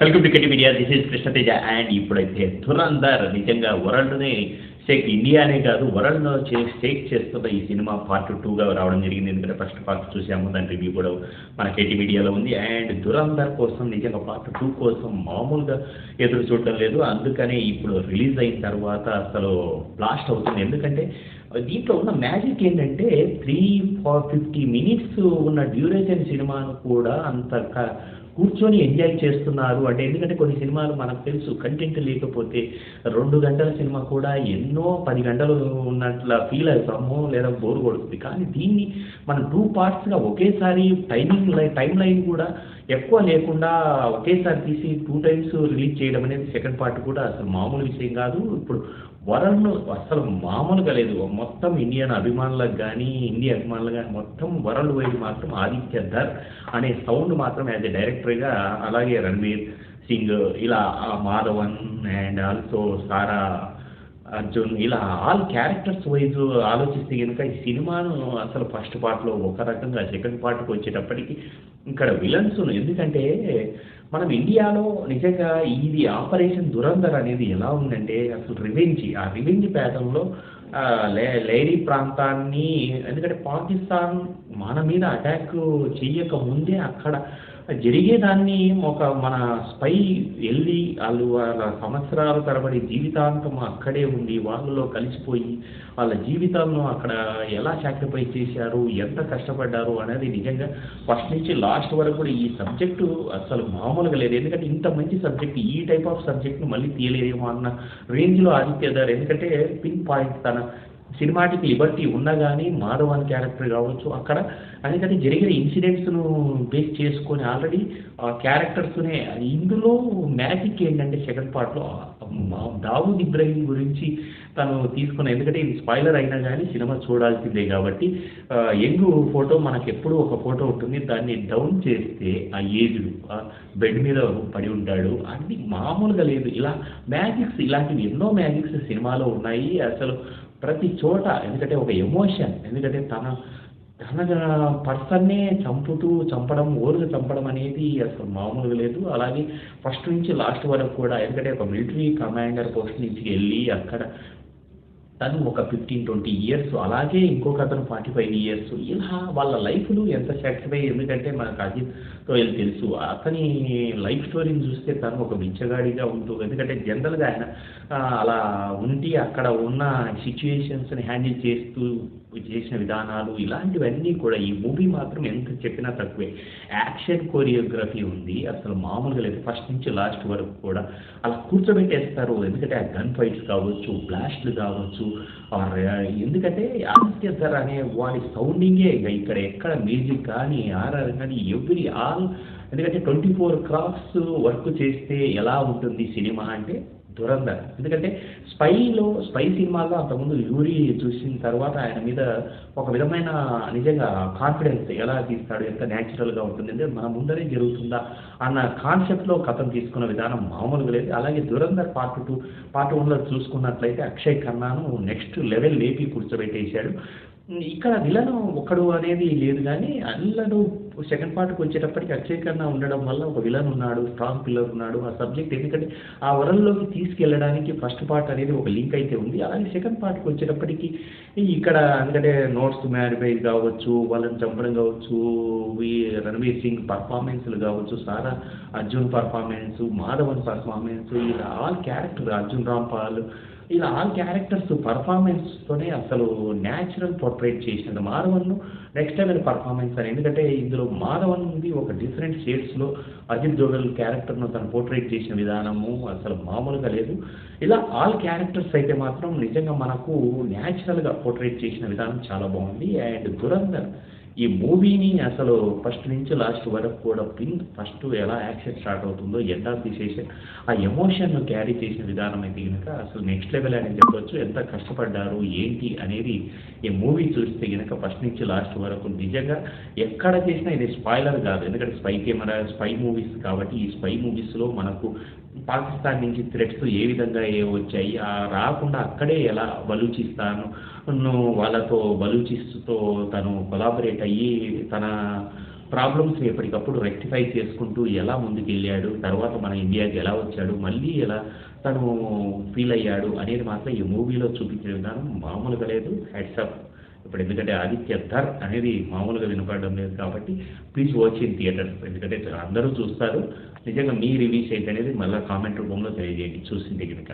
Welcome to KT media. This is Krishna Teja. And ఇప్పుడైతే ధురంధర్ నిజంగా వరల్డ్ని ఇండియానే కాదు వరల్డ్లో షేక్ చేస్తున్న ఈ సినిమా పార్ట్ 2గా రావడం జరిగింది. ఎందుకంటే ఫస్ట్ పార్ట్ చూసాము, దాని రివ్యూ కూడా మన కెటి మీడియాలో ఉంది. అండ్ ధురంధర్ కోసం నిజంగా పార్ట్ 2 కోసం మామూలుగా ఎదురు చూడడం లేదు. అందుకనే ఇప్పుడు రిలీజ్ అయిన తర్వాత అసలు బ్లాస్ట్ అవుతుంది. ఎందుకంటే దీంట్లో ఉన్న మ్యాజిక్ ఏంటంటే 350 మినిట్స్ ఉన్న డ్యూరేషన్ సినిమాను కూడా అంత కూర్చొని ఎంజాయ్ చేస్తున్నారు. అంటే ఎందుకంటే కొన్ని సినిమాలు మనకు తెలుసు కంటెంట్ లేకపోతే 2 గంటల సినిమా కూడా ఎన్నో 10 గంటలు ఉన్నట్ల ఫీల్ అవుతాము, లేదా బోర్ కొడుతుంది. కానీ దీన్ని మనం 2 పార్ట్స్గా ఒకేసారి టైం లైన్ కూడా ఎక్కువ లేకుండా ఒకేసారి తీసి 2 టైమ్స్ రిలీజ్ చేయడం అనేది సెకండ్ పార్ట్ కూడా అసలు మామూలు విషయం కాదు. ఇప్పుడు వరల్డ్ను అసలు మామూలుగా లేదు. మొత్తం ఇండియన్ అభిమానులకు కానీ ఇండియా అభిమానులు కానీ మొత్తం వరల్డ్ వైడ్ మాత్రం ఆదిత్య ధర్ అనే సౌండ్ మాత్రం యాజ్ ఎ డైరెక్టర్గా, అలాగే రణ్వీర్ సింగ్, ఇలా మాధవన్ అండ్ ఆల్సో సారా అర్జున్, ఇలా ఆల్ క్యారెక్టర్స్ వైజ్ ఆలోచిస్తే కనుక ఈ సినిమాను అసలు ఫస్ట్ పార్ట్లో ఒక రకంగా, సెకండ్ పార్ట్కి వచ్చేటప్పటికి ఇక్కడ విలన్స్, ఎందుకంటే మనం ఇండియాలో నిజంగా ఇది ఆపరేషన్ దురంధర్ అనేది ఎలా ఉందంటే అసలు ఆ రివెంజ్ ప్యాటర్న్లో లేడీ ప్రాంతాన్ని, ఎందుకంటే పాకిస్తాన్ మన మీద అటాక్ చెయ్యక ముందే అక్కడ జరిగేదాన్ని మన స్పై వెళ్ళి వాళ్ళ సంవత్సరాల తరబడి జీవితాంతం అక్కడే ఉండి వాళ్ళలో కలిసిపోయి వాళ్ళ జీవితాలను అక్కడ ఎలా సాక్రిఫైస్ చేశారు, ఎంత కష్టపడ్డారు అనేది నిజంగా ఫస్ట్ నుంచి లాస్ట్ వరకు కూడా ఈ సబ్జెక్టు అసలు మామూలుగా లేదు. ఎందుకంటే ఇంత మంచి సబ్జెక్ట్, ఈ టైప్ ఆఫ్ సబ్జెక్ట్ను మళ్ళీ తీయలేదేమో అన్న రేంజ్లో ఆదిత్య ధర్, ఎందుకంటే పిన్ పాయింట్ తన సినిమాటిక్ లిబర్టీ ఉన్నా కానీ మాధవన్ క్యారెక్టర్ కావచ్చు అక్కడ, ఎందుకంటే జరిగిన ఇన్సిడెంట్స్ను బేస్ చేసుకొని ఆల్రెడీ ఆ క్యారెక్టర్స్నే. ఇందులో మ్యాజిక్ ఏంటంటే సెకండ్ పార్ట్లో దావూద్ ఇబ్రహీం గురించి తను తీసుకున్న, ఎందుకంటే ఇది స్పాయిలర్ అయినా కానీ సినిమా చూడాల్సిందే కాబట్టి యంగ్ ఫోటో మనకు ఎప్పుడూ ఒక ఫోటో ఉంటుంది, దాన్ని డౌన్ చేస్తే ఆ ఏజ్డ్ బెడ్ మీద పడి ఉంటాడు. అది మామూలుగా లేదు. ఇలా మ్యాజిక్స్, ఇలాంటివి ఎన్నో మ్యాజిక్స్ సినిమాలో ఉన్నాయి అసలు ప్రతి చోట. ఎందుకంటే ఒక ఎమోషన్, ఎందుకంటే తన పర్సన్నే చంపడం, ఓరుగా చంపడం అనేది అసలు మామూలుగా లేదు. అలాగే ఫస్ట్ నుంచి లాస్ట్ వరకు కూడా, ఎందుకంటే ఒక మిలిటరీ కమాండర్ పోస్ట్ నుంచి వెళ్ళి అక్కడ తను ఒక 15-20 ఇయర్స్, అలాగే ఇంకొక అతను 45 ఇయర్స్, ఇలా వాళ్ళ లైఫ్లు ఎంత సాటిస్ఫై. ఎందుకంటే మనకు అజిత్తో తెలుసు అతని లైఫ్ స్టోరీని చూస్తే తను ఒక బిచ్చగాడిగా ఉంటూ, ఎందుకంటే జనరల్గా ఆయన అలా ఉండి అక్కడ ఉన్న సిచ్యుయేషన్స్ని హ్యాండిల్ చేసిన విధానాలు, ఇలాంటివన్నీ కూడా ఈ మూవీ మాత్రం ఎంత చెప్పినా తక్కువే. యాక్షన్ కొరియోగ్రఫీ ఉంది అసలు మామూలుగా లేదు. ఫస్ట్ నుంచి లాస్ట్ వరకు కూడా అలా కూర్చోబెట్టేస్తారు. ఎందుకంటే ఆ గన్ ఫైట్స్ కావచ్చు, బ్లాస్ట్లు కావచ్చు, ఎందుకంటే ఆదిత్య ధర్ అనే వాడి సౌండింగే ఇక్కడ ఎక్కడ మ్యూజిక్ కానీ ఆర్ఆర్ కానీ ఎందుకంటే 24 క్రాఫ్ట్స్ వర్క్ చేస్తే ఎలా ఉంటుంది సినిమా అంటే దురంధర్. ఎందుకంటే స్పై సినిమాలో అంతకుముందు యూరి చూసిన తర్వాత ఆయన మీద ఒక విధమైన నిజంగా కాన్ఫిడెన్స్, ఎలా తీస్తాడు, ఎంత న్యాచురల్గా ఉంటుంది అంటే మన ముందరే జరుగుతుందా అన్న కాన్సెప్ట్లో కథను తీసుకున్న విధానం మామూలుగా లేదు. అలాగే దురంధర్ పార్ట్ 1లో చూసుకున్నట్లయితే అక్షయ్ ఖన్నాను నెక్స్ట్ లెవెల్ లేపి కూర్చోబెట్టేశాడు. ఇక్కడ విలను ఒకడు అనేది లేదు, కానీ అల్లడు సెకండ్ పార్ట్కి వచ్చేటప్పటికి అక్షయ్ ఖన్నా ఉండడం వల్ల ఒక విలన్ ఉన్నాడు, స్ట్రాంగ్ పిల్లర్ ఉన్నాడు. ఆ సబ్జెక్ట్ ఎందుకంటే ఆ వరల్డ్లోకి తీసుకెళ్ళడానికి ఫస్ట్ పార్ట్ అనేది ఒక లింక్ అయితే ఉంది. అలాగే సెకండ్ పార్ట్కి వచ్చేటప్పటికి ఇక్కడ ఎందుకంటే నోట్స్ మ్యారిఫైజ్ కావచ్చు, వాళ్ళని చంపడం కావచ్చు, రణ్వీర్ సింగ్ పర్ఫార్మెన్స్లు కావచ్చు, సారా అర్జున్ పర్ఫార్మెన్స్, మాధవన్ పర్ఫార్మెన్స్, ఇలా ఆల్ క్యారెక్టర్, అర్జున్ రాంపాల్, ఇలా ఆల్ క్యారెక్టర్స్ పర్ఫార్మెన్స్తోనే అసలు న్యాచురల్ పోర్ట్రేట్ చేసినది మాధవన్ను నెక్స్ట్ లెవెల్ పర్ఫార్మెన్స్ అని. ఎందుకంటే ఇందులో మాధవన్ ఉంది ఒక డిఫరెంట్ షేడ్స్లో అజిత్ దోవల్ క్యారెక్టర్ను తను పోర్ట్రేట్ చేసిన విధానము అసలు మామూలుగా లేదు. ఇలా ఆల్ క్యారెక్టర్స్ అయితే మాత్రం నిజంగా మనకు న్యాచురల్గా పోర్ట్రేట్ చేసిన విధానం చాలా బాగుంది. అండ్ దురంధర్ ఈ మూవీని అసలు ఫస్ట్ నుంచి లాస్ట్ వరకు కూడా ఫస్ట్ ఎలా యాక్షన్ స్టార్ట్ అవుతుందో, ఎండ్ ఆఫ్ ది సెషన్ ఆ ఎమోషన్ను క్యారీ చేసిన విధానం అయితే కనుక అసలు నెక్స్ట్ లెవెల్ అని చెప్పవచ్చు. ఎంత కష్టపడ్డారు ఏంటి అనేది ఈ మూవీ చూస్తే కనుక ఫస్ట్ నుంచి లాస్ట్ వరకు నిజంగా ఎక్కడ చేసినా ఇది స్పాయిలర్ కాదు. ఎందుకంటే స్పై మూవీస్ కాబట్టి ఈ స్పై మూవీస్లో మనకు పాకిస్తాన్ నుంచి థ్రెట్స్ ఏ విధంగా వచ్చాయి, రాకుండా అక్కడే ఎలా బలూచిస్తాను వాళ్ళతో బలూచిస్తో తను కొలాబరేట్ అయ్యి తన ప్రాబ్లమ్స్ ఎప్పటికప్పుడు రెక్టిఫై చేసుకుంటూ ఎలా ముందుకెళ్ళాడు, తర్వాత మన ఇండియాకి ఎలా వచ్చాడు, మళ్ళీ ఎలా తను ఫీల్ అయ్యాడు అనేది మాత్రం ఈ మూవీలో చూపించిన విధానం మామూలుగా లేదు. హెడ్సప్. ఇప్పుడు ఎందుకంటే ఆదిత్య ధర్ అనేది మామూలుగా వినపడడం లేదు కాబట్టి ప్లీజ్ వాచ్ ఇన్ థియేటర్. ఎందుకంటే అందరూ చూస్తారు. నిజంగా మీ రివ్యూస్ ఏంటనేది మళ్ళీ కామెంట్ రూపంలో తెలియజేయండి చూసింటే కనుక.